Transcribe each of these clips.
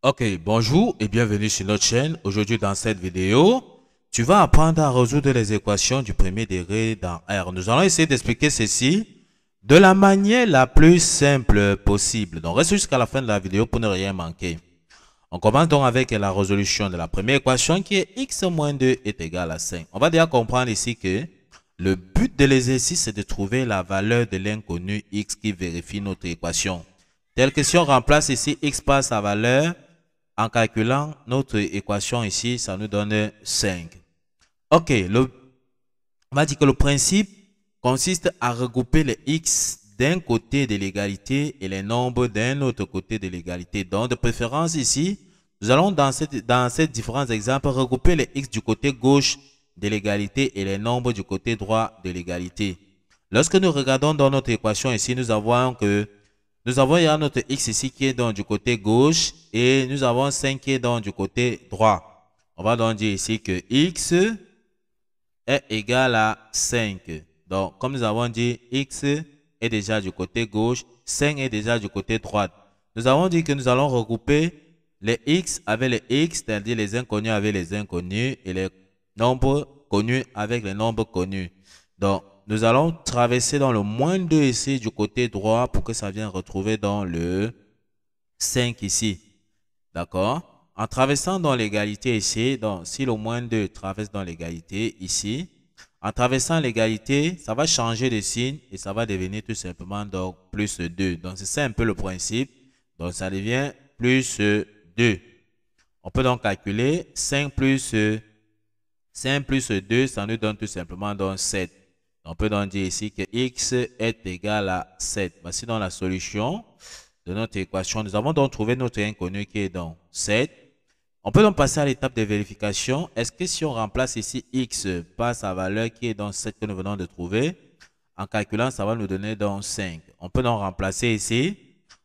Ok, bonjour et bienvenue sur notre chaîne. Aujourd'hui dans cette vidéo, tu vas apprendre à résoudre les équations du premier degré dans R. Nous allons essayer d'expliquer ceci de la manière la plus simple possible. Donc reste jusqu'à la fin de la vidéo pour ne rien manquer. On commence donc avec la résolution de la première équation qui est x moins 2 est égal à 5. On va déjà comprendre ici que le but de l'exercice est de trouver la valeur de l'inconnu x qui vérifie notre équation. Telle que si on remplace ici x par sa valeur, en calculant notre équation ici, ça nous donne 5. Ok, on va dire que le principe consiste à regrouper les x d'un côté de l'égalité et les nombres d'un autre côté de l'égalité. Donc, de préférence ici, nous allons dans ces différents exemples regrouper les x du côté gauche de l'égalité et les nombres du côté droit de l'égalité. Lorsque nous regardons dans notre équation ici, nous avons notre x ici qui est donc du côté gauche et nous avons 5 qui est donc du côté droit. On va donc dire ici que x est égal à 5. Donc, comme nous avons dit, x est déjà du côté gauche, 5 est déjà du côté droit. Nous avons dit que nous allons regrouper les x avec les x, c'est-à-dire les inconnus avec les inconnus et les nombres connus avec les nombres connus. Donc, nous allons traverser dans le moins 2 ici du côté droit pour que ça vienne retrouver dans le 5 ici. D'accord? En traversant dans l'égalité ici, donc si le moins 2 traverse dans l'égalité ici, en traversant l'égalité, ça va changer de signe et ça va devenir tout simplement donc plus 2. Donc c'est ça un peu le principe. Donc ça devient plus 2. On peut donc calculer 5 plus 2, ça nous donne tout simplement donc 7. On peut donc dire ici que x est égal à 7. Voici donc la solution de notre équation. Nous avons donc trouvé notre inconnu qui est donc 7. On peut donc passer à l'étape de vérification. Est-ce que si on remplace ici x par sa valeur qui est donc 7 que nous venons de trouver, en calculant, ça va nous donner donc 5. On peut donc remplacer ici.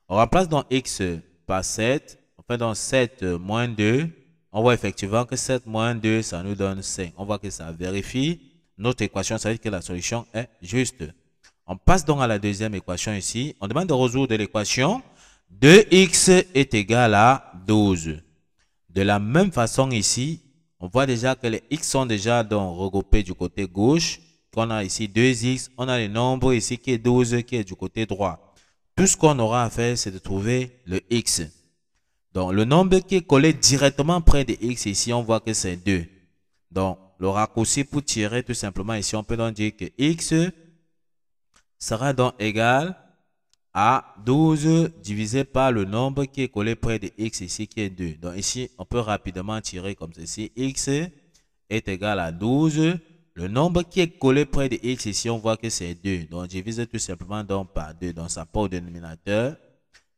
On remplace donc x par 7. On fait donc 7 moins 2. On voit effectivement que 7 moins 2, ça nous donne 5. On voit que ça vérifie notre équation. Ça veut dire que la solution est juste. On passe donc à la deuxième équation ici. On demande de résoudre l'équation 2x est égal à 12. De la même façon ici, on voit déjà que les x sont déjà donc regroupés du côté gauche. On a ici 2x, on a le nombre ici qui est 12 qui est du côté droit. Tout ce qu'on aura à faire, c'est de trouver le x. Donc, le nombre qui est collé directement près de x ici, on voit que c'est 2. Donc, le raccourci pour tirer tout simplement ici, on peut donc dire que x sera donc égal à 12 divisé par le nombre qui est collé près de x ici qui est 2. Donc ici, on peut rapidement tirer comme ceci. X est égal à 12. Le nombre qui est collé près de x ici, on voit que c'est 2. Donc on divise tout simplement donc par 2. Donc ça part au dénominateur.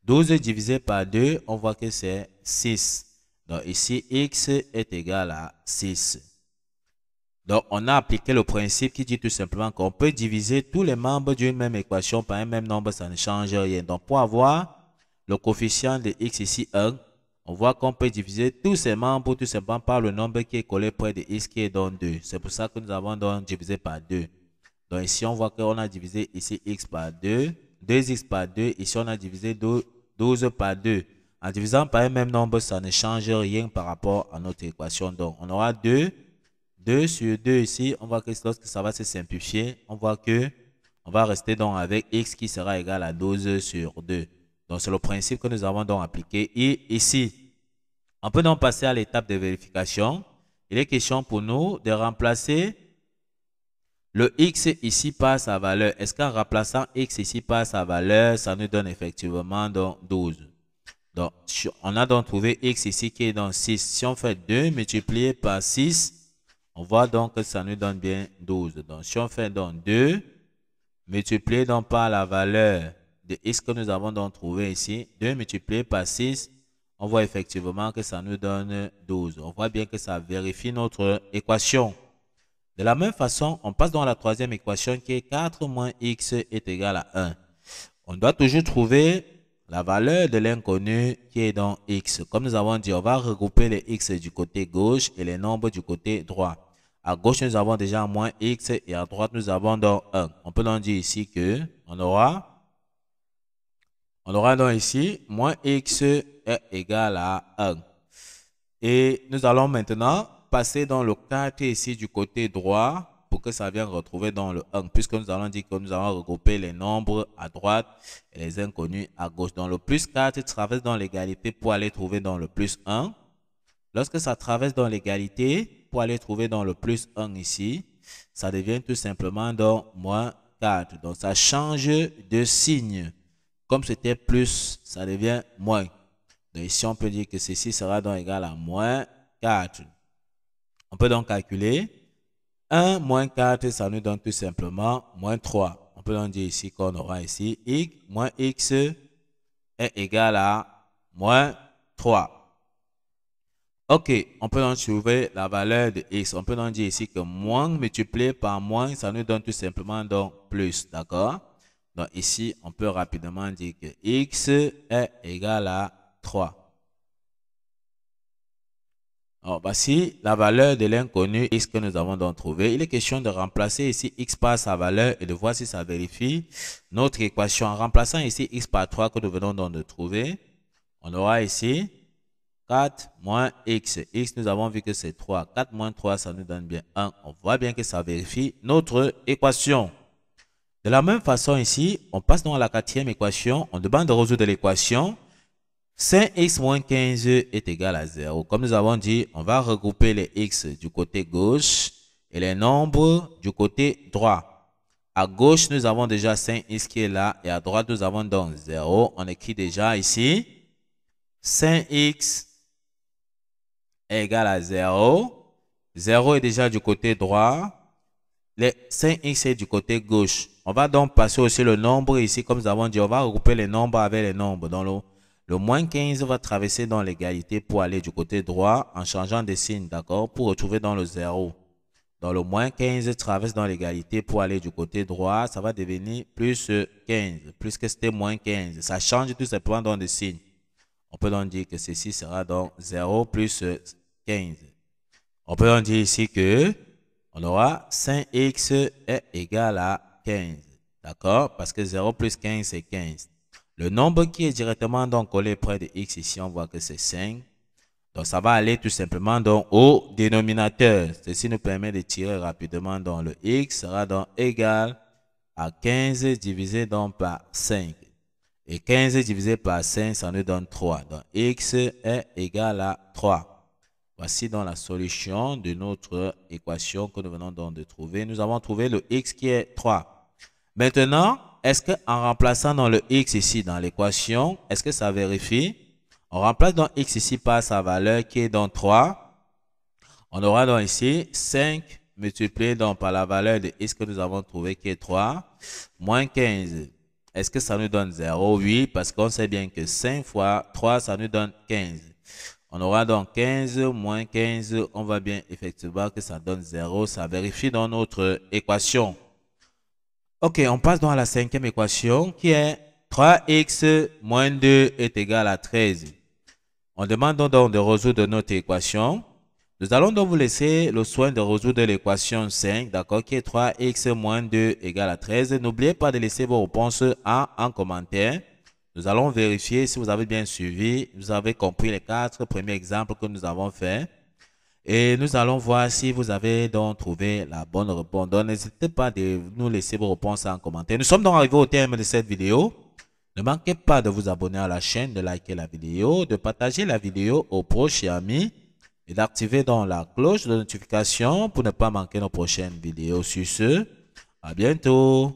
12 divisé par 2, on voit que c'est 6. Donc ici, x est égal à 6. Donc, on a appliqué le principe qui dit tout simplement qu'on peut diviser tous les membres d'une même équation par un même nombre, ça ne change rien. Donc, pour avoir le coefficient de x ici 1, on voit qu'on peut diviser tous ces membres tout simplement par le nombre qui est collé près de x qui est donc 2. C'est pour ça que nous avons donc divisé par 2. Donc, ici, on voit qu'on a divisé ici x par 2, 2x par 2. Ici, on a divisé 12 par 2. En divisant par un même nombre, ça ne change rien par rapport à notre équation. Donc, on aura 2. 2 sur 2 ici, on voit que lorsque ça va se simplifier, on voit que on va rester donc avec x qui sera égal à 12 sur 2. Donc, c'est le principe que nous avons donc appliqué. Et ici, on peut donc passer à l'étape de vérification. Il est question pour nous de remplacer le x ici par sa valeur. Est-ce qu'en remplaçant x ici par sa valeur, ça nous donne effectivement donc 12. Donc, on a donc trouvé x ici qui est donc 6. Si on fait 2 multiplié par 6, on voit donc que ça nous donne bien 12. Donc, si on fait donc 2, multiplié donc par la valeur de x que nous avons donc trouvé ici, 2 multiplié par 6, on voit effectivement que ça nous donne 12. On voit bien que ça vérifie notre équation. De la même façon, on passe dans la troisième équation qui est 4 moins x est égal à 1. On doit toujours trouver la valeur de l'inconnu qui est dans x. Comme nous avons dit, on va regrouper les x du côté gauche et les nombres du côté droit. À gauche, nous avons déjà moins x et à droite, nous avons donc 1. On peut donc dire ici que on aura On aura donc ici moins x est égal à 1. Et nous allons maintenant passer dans le 4 ici du côté droit pour que ça vienne retrouver dans le 1, puisque nous allons dire que nous allons regrouper les nombres à droite et les inconnus à gauche. Donc le plus 4 traverse dans l'égalité pour aller trouver dans le plus 1. Lorsque ça traverse dans l'égalité pour aller trouver dans le plus 1 ici, ça devient tout simplement dans moins 4. Donc ça change de signe. Comme c'était plus, ça devient moins. Donc ici, on peut dire que ceci sera donc égal à moins 4. On peut donc calculer 1 moins 4, ça nous donne tout simplement moins 3. On peut donc dire ici qu'on aura ici x moins x est égal à moins 3. Ok, on peut donc trouver la valeur de x. On peut donc dire ici que moins multiplié par moins, ça nous donne tout simplement donc plus, d'accord? Donc ici, on peut rapidement dire que x est égal à 3. Alors, voici la valeur de l'inconnu x que nous avons donc trouvé. Il est question de remplacer ici x par sa valeur et de voir si ça vérifie notre équation. En remplaçant ici x par 3 que nous venons donc de trouver, on aura ici 4 moins x. X, nous avons vu que c'est 3. 4 moins 3, ça nous donne bien 1. On voit bien que ça vérifie notre équation. De la même façon ici, on passe donc à la quatrième équation. On demande de résoudre l'équation 5x moins 15 est égal à 0. Comme nous avons dit, on va regrouper les x du côté gauche et les nombres du côté droit. À gauche, nous avons déjà 5x qui est là et à droite, nous avons donc 0. On écrit déjà ici 5x est égal à 0. 0 est déjà du côté droit. Les 5x est du côté gauche. On va donc passer aussi le nombre ici. Comme nous avons dit, on va regrouper les nombres avec les nombres. Donc, le moins 15 va traverser dans l'égalité pour aller du côté droit en changeant de signe, d'accord? Pour retrouver dans le 0. Donc, le moins 15 traverse dans l'égalité pour aller du côté droit. Ça va devenir plus 15. Plus que c'était moins 15. Ça change tout simplement dans le signe. On peut donc dire que ceci sera donc 0 plus 15. On peut donc dire ici que on aura 5x est égal à 15. D'accord? Parce que 0 plus 15, c'est 15. Le nombre qui est directement donc collé près de x ici, on voit que c'est 5. Donc, ça va aller tout simplement donc au dénominateur. Ceci nous permet de tirer rapidement donc le x sera donc égal à 15 divisé donc par 5. Et 15 divisé par 5, ça nous donne 3. Donc, x est égal à 3. Voici donc la solution de notre équation que nous venons donc de trouver. Nous avons trouvé le x qui est 3. Maintenant, est-ce qu'en remplaçant dans le x ici dans l'équation, est-ce que ça vérifie? On remplace donc x ici par sa valeur qui est donc 3. On aura donc ici 5 multiplié donc par la valeur de x que nous avons trouvé qui est 3, moins 15. Est-ce que ça nous donne 0? Oui, parce qu'on sait bien que 5 fois 3, ça nous donne 15. On aura donc 15 moins 15. On voit bien effectivement que ça donne 0. Ça vérifie dans notre équation. Ok, on passe donc à la cinquième équation qui est 3x moins 2 est égal à 13. On demande donc de résoudre notre équation. Nous allons donc vous laisser le soin de résoudre l'équation 5, d'accord, qui est 3x moins 2 égale à 13. N'oubliez pas de laisser vos réponses en commentaire. Nous allons vérifier si vous avez bien suivi, vous avez compris les 4 premiers exemples que nous avons faits. Et nous allons voir si vous avez donc trouvé la bonne réponse. Donc, n'hésitez pas de nous laisser vos réponses en commentaire. Nous sommes donc arrivés au terme de cette vidéo. Ne manquez pas de vous abonner à la chaîne, de liker la vidéo, de partager la vidéo aux proches et amis et d'activer donc la cloche de notification pour ne pas manquer nos prochaines vidéos. Sur ce, à bientôt.